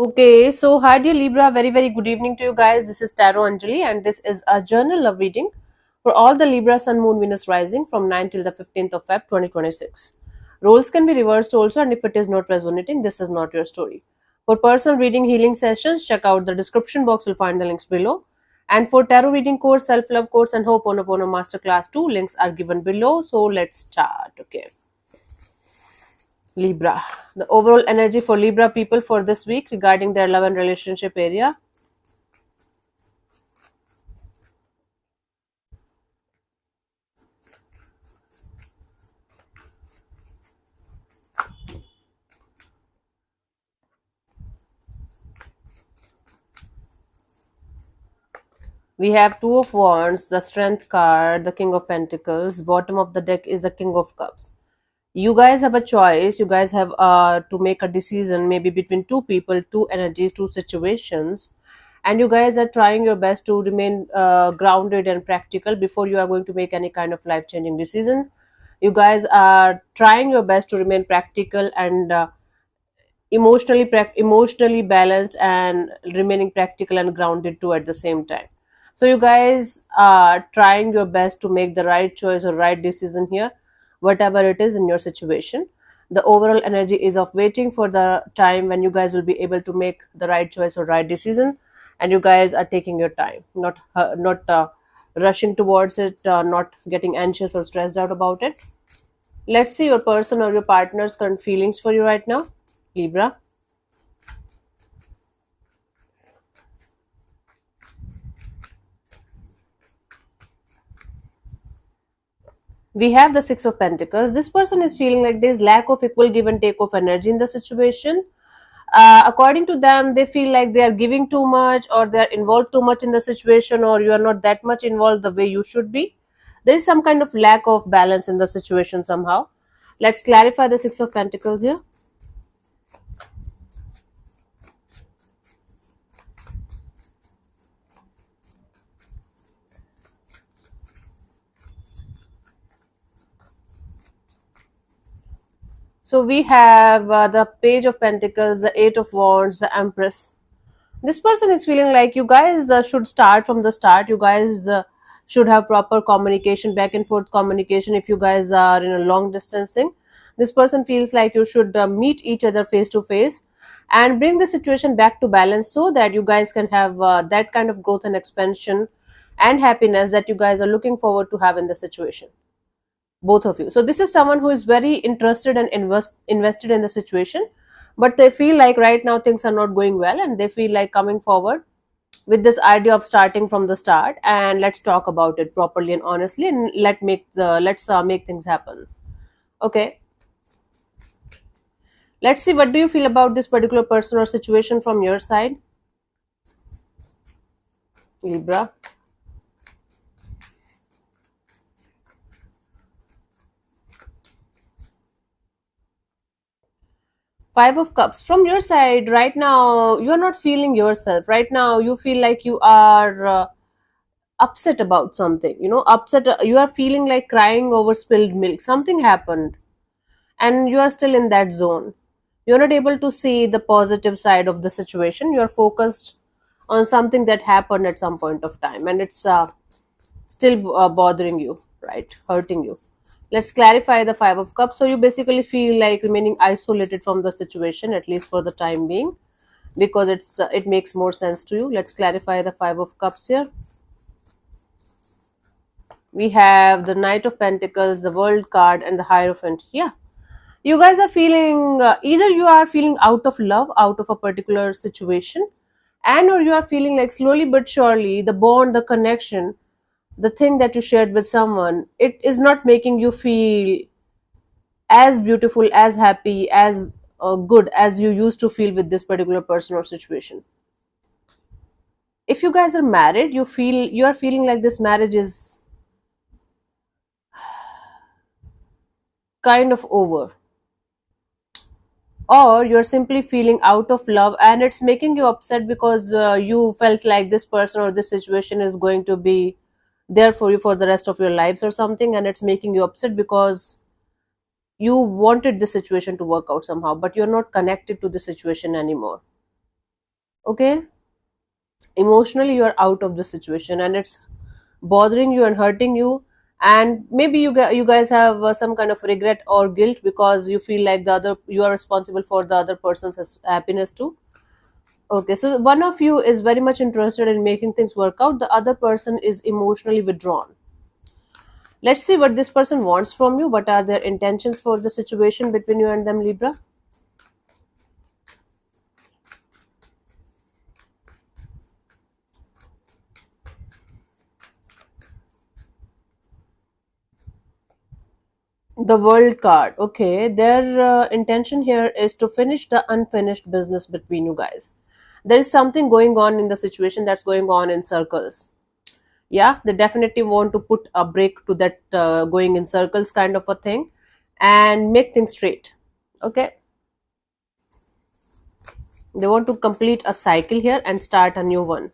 Okay, so hi dear Libra, very good evening to you guys. This is Tarot Anjali, and this is a journal love reading for all the Libra Sun Moon Venus rising from 9 till the 15th of Feb 2026. Roles can be reversed also, and if it is not resonating, this is not your story. For personal reading healing sessions, check out the description box, you'll find the links below. And for tarot reading course, self love course, and Ho'oponopono Masterclass 2, links are given below. So let's start. Okay. Libra. The overall energy for Libra people for this week regarding their love and relationship area. We have Two of Wands, the Strength card, the King of Pentacles. Bottom of the deck is the King of Cups. You guys have a choice. You guys have to make a decision, maybe between two people, two energies, two situations, and you guys are trying your best to remain grounded and practical before you are going to make any kind of life changing decision. You guys are trying your best to remain practical and emotionally balanced and remaining practical and grounded too at the same time. So you guys are trying your best to make the right choice or right decision here, whatever it is in your situation. The overall energy is of waiting for the time when you guys will be able to make the right choice or right decision, and you guys are taking your time, not rushing towards it, not getting anxious or stressed out about it. Let's see your person or your partner's current feelings for you right now, Libra. We have the Six of Pentacles. This person is feeling like there's lack of equal give and take of energy in the situation. According to them, they feel like they are giving too much, or they are involved too much in the situation, or you are not that much involved the way you should be. There is some kind of lack of balance in the situation somehow. Let's clarify the Six of Pentacles here. So we have the Page of Pentacles, the Eight of Wands, the Empress. This person is feeling like you guys should start from the start. You guys should have proper communication, back and forth communication. If you guys are in a long distancing, this person feels like you should meet each other face to face and bring the situation back to balance, so that you guys can have that kind of growth and expansion and happiness that you guys are looking forward to have in the situation, both of you. So this is someone who is very interested and invested in the situation, but they feel like right now things are not going well, and they feel like coming forward with this idea of starting from the start, and let's talk about it properly and honestly, and let's make things happen. Okay, let's see, what do you feel about this particular person or situation from your side, Libra? Five of Cups. From your side, right now, you are not feeling yourself. Right now, you feel like you are upset about something. Upset. You are feeling like crying over spilled milk. Something happened, and you are still in that zone. You're not able to see the positive side of the situation. You're focused on something that happened at some point of time, and it's still bothering you, right? Hurting you. Let's clarify the Five of Cups. So you basically feel like remaining isolated from the situation, at least for the time being, because it makes more sense to you. Let's clarify the Five of Cups here. We have the Knight of Pentacles, the World card, and the Hierophant. Yeah, you guys are feeling either you are feeling out of love, out of a particular situation, and or you are feeling like slowly but surely the bond, the connection, the thing that you shared with someone, it is not making you feel as beautiful, as happy, as good as you used to feel with this particular person or situation. If you guys are married, you are feeling like this marriage is kind of over, or you're simply feeling out of love and it's making you upset because you felt like this person or this situation is going to be there for you for the rest of your lives or something, and it's making you upset because you wanted the situation to work out somehow, but you're not connected to the situation anymore. Okay, emotionally you are out of the situation and it's bothering you and hurting you, and maybe you guys have some kind of regret or guilt because you feel like the other you are responsible for the other person's happiness too. Okay, so one of you is very much interested in making things work out, the other person is emotionally withdrawn. Let's see what this person wants from you. What are their intentions for the situation between you and them, Libra? The World card. Okay, their intention here is to finish the unfinished business between you guys. There is something going on in the situation that's going on in circles. Yeah, they definitely want to put a break to that going in circles kind of a thing and make things straight. Okay, they want to complete a cycle here and start a new one.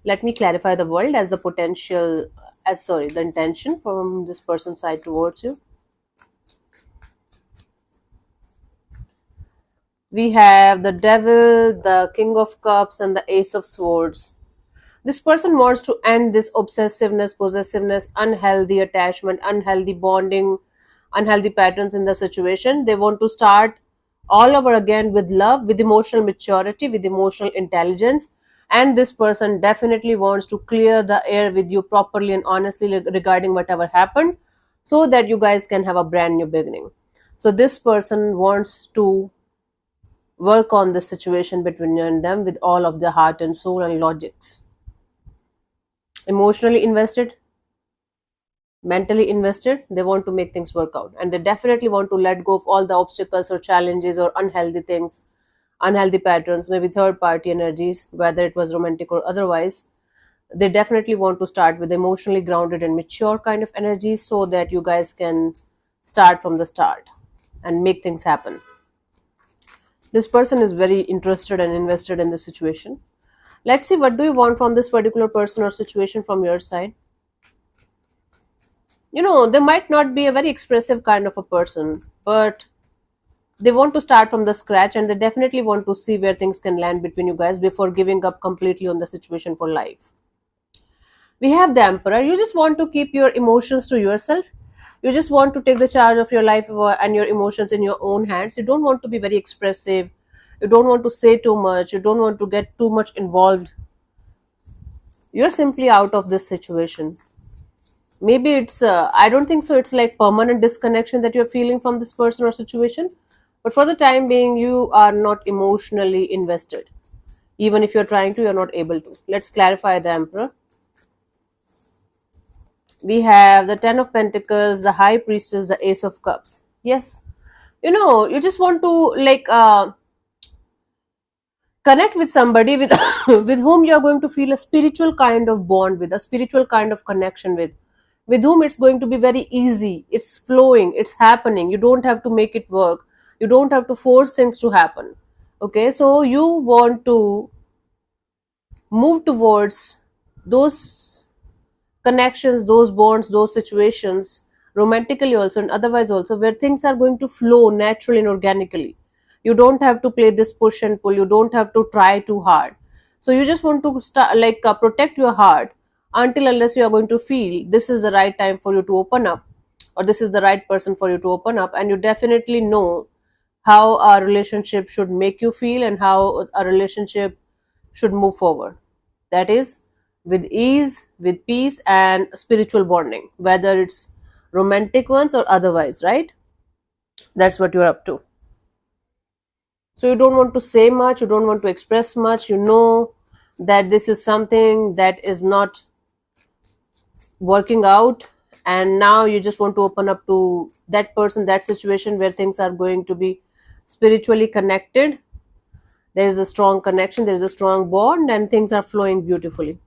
Let me clarify the world as the potential, as sorry, the intention from this person's side towards you. We have the devil, the king of cups, and the ace of swords. This person wants to end this obsessiveness, possessiveness, unhealthy attachment, unhealthy bonding, unhealthy patterns in the situation. They want to start all over again with love, with emotional maturity, with emotional intelligence. And this person definitely wants to clear the air with you properly and honestly regarding whatever happened so that you guys can have a brand new beginning. So, this person wants to work on the situation between you and them with all of their heart and soul and logics. Emotionally invested, mentally invested, they want to make things work out, and they definitely want to let go of all the obstacles or challenges or unhealthy things, unhealthy patterns, maybe third party energies, whether it was romantic or otherwise. They definitely want to start with emotionally grounded and mature kind of energies so that you guys can start from the start and make things happen. This person is very interested and invested in the situation. Let's see what do you want from this particular person or situation from your side. They might not be a very expressive kind of a person, but they want to start from the scratch and they definitely want to see where things can land between you guys before giving up completely on the situation for life. We have the emperor. You just want to keep your emotions to yourself. You just want to take the charge of your life and your emotions in your own hands. You don't want to be very expressive. You don't want to say too much. You don't want to get too much involved. You're simply out of this situation. Maybe it's I don't think so it's like permanent disconnection that you're feeling from this person or situation, but for the time being you are not emotionally invested. Even if you're trying to, you're not able to. Let's clarify the emperor. We have the ten of pentacles, the high priestess, the ace of cups. Yes, you just want to like connect with somebody with with whom you are going to feel a spiritual kind of bond with, a spiritual kind of connection with whom it's going to be very easy, it's flowing, it's happening, you don't have to make it work, you don't have to force things to happen. Okay, so you want to move towards those connections, those bonds, those situations, romantically also and otherwise also, where things are going to flow naturally and organically. You don't have to play this push and pull, you don't have to try too hard. So you just want to start like protect your heart until unless you are going to feel this is the right time for you to open up, or this is the right person for you to open up, and you definitely know how a relationship should make you feel and how a relationship should move forward. That is with ease, with peace, and spiritual bonding, whether it's romantic ones or otherwise, right? That's what you're up to. So you don't want to say much, you don't want to express much, you know that this is something that is not working out, and now you just want to open up to that person, that situation where things are going to be spiritually connected. There is a strong connection, there is a strong bond, and things are flowing beautifully.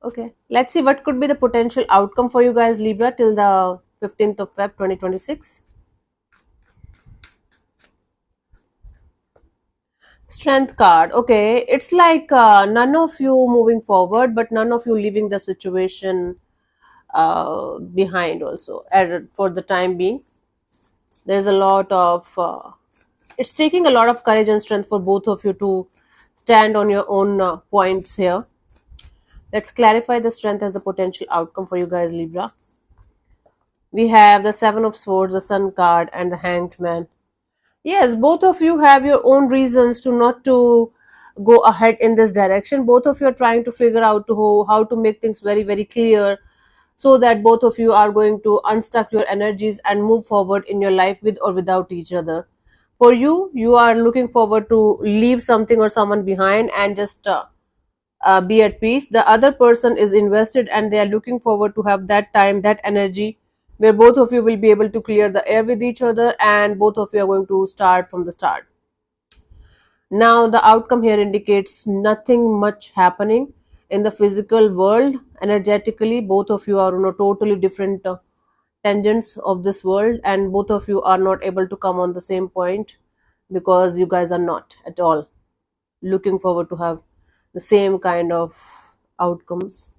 Okay, let's see what could be the potential outcome for you guys, Libra, till the 15th of Feb 2026. Strength card. Okay, it's like none of you moving forward, but none of you leaving the situation behind also. For the time being, there's a lot of It's taking a lot of courage and strength for both of you to stand on your own points here. Let's clarify the strength as a potential outcome for you guys, Libra. We have the Seven of Swords, the Sun card, and the Hanged Man. Yes, both of you have your own reasons to not to go ahead in this direction. Both of you are trying to figure out how to make things very, very clear, so that both of you are going to unstuck your energies and move forward in your life with or without each other. For you, you are looking forward to leave something or someone behind and just be at peace. The other person is invested and they are looking forward to have that time, that energy, where both of you will be able to clear the air with each other and both of you are going to start from the start. Now, the outcome here indicates nothing much happening in the physical world. Energetically, both of you are on a totally different tangents of this world, and both of you are not able to come on the same point because you guys are not at all looking forward to have the same kind of outcomes.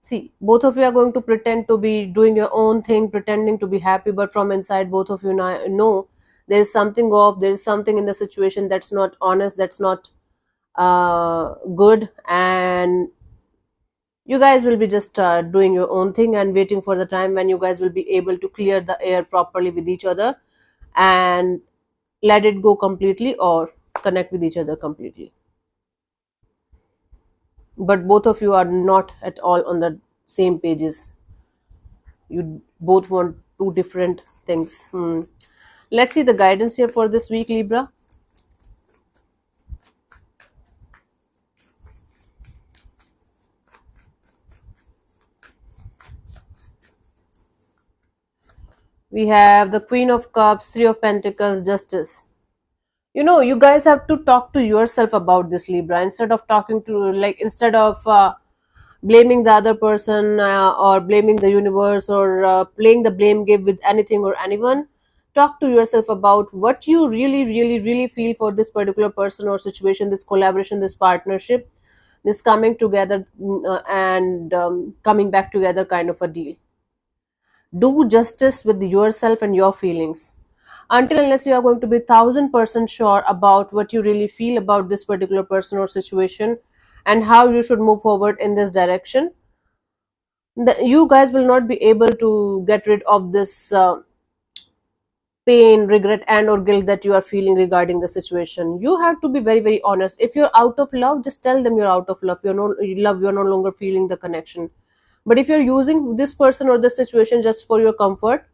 See, both of you are going to pretend to be doing your own thing, pretending to be happy, but from inside, both of you know there is something off, there is something in the situation that's not honest, that's not good, and you guys will be just doing your own thing and waiting for the time when you guys will be able to clear the air properly with each other and let it go completely or connect with each other completely. But both of you are not at all on the same pages. You both want two different things. Let's see the guidance here for this week, Libra. We have the Queen of Cups, Three of Pentacles, Justice. You guys have to talk to yourself about this, Libra, instead of talking to, instead of blaming the other person or blaming the universe or playing the blame game with anything or anyone. Talk to yourself about what you really, really, really feel for this particular person or situation, this collaboration, this partnership, this coming together and coming back together kind of a deal. Do justice with yourself and your feelings. Until unless you are going to be 1000% sure about what you really feel about this particular person or situation and how you should move forward in this direction, you guys will not be able to get rid of this pain, regret, and or guilt that you are feeling regarding the situation. You have to be very, very honest. If you're out of love, just tell them you're out of love. You're no longer feeling the connection. But if you're using this person or this situation just for your comfort,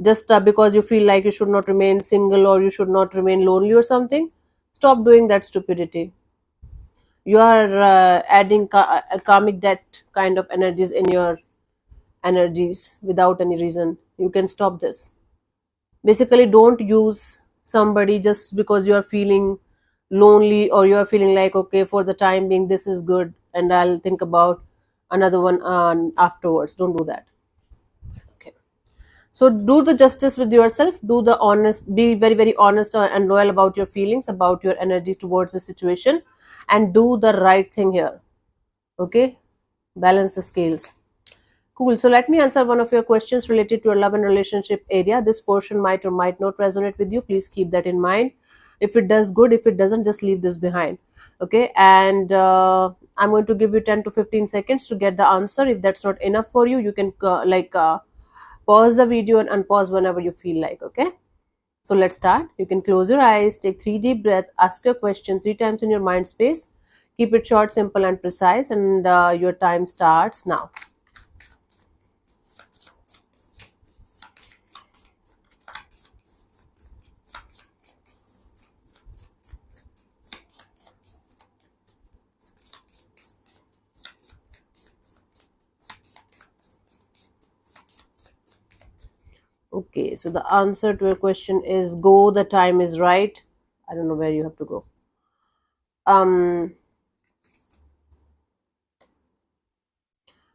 just because you feel like you should not remain single or you should not remain lonely or something, stop doing that stupidity. You are adding karmic debt kind of energies in your energies without any reason. You can stop this. Basically, don't use somebody just because you are feeling lonely or you are feeling like, okay, for the time being this is good and I'll think about another one afterwards. Don't do that. Okay, so do the justice with yourself, do the honest, be very, very honest and loyal about your feelings, about your energies towards the situation, and do the right thing here. Okay, balance the scales. Cool. So let me answer one of your questions related to your love and relationship area. This portion might or might not resonate with you. Please keep that in mind. If it does, good. If it doesn't, just leave this behind. Okay, and I'm going to give you 10 to 15 seconds to get the answer. If that's not enough for you, you can pause the video and unpause whenever you feel like. Okay, so let's start. You can close your eyes, take 3 deep breaths, ask your question 3 times in your mind space. Keep it short, simple, and precise, and your time starts now. Okay, so the answer to your question is go. The time is right. I don't know where you have to go.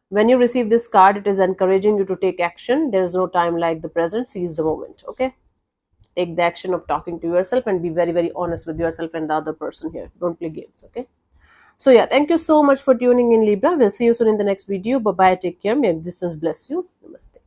When you receive this card, it is encouraging you to take action. There is no time like the present. Seize the moment. Okay, take the action of talking to yourself and be very, very honest with yourself and the other person here. Don't play games. Okay, so yeah, thank you so much for tuning in, Libra. We'll see you soon in the next video. Bye bye, take care. May existence bless you. Namaste.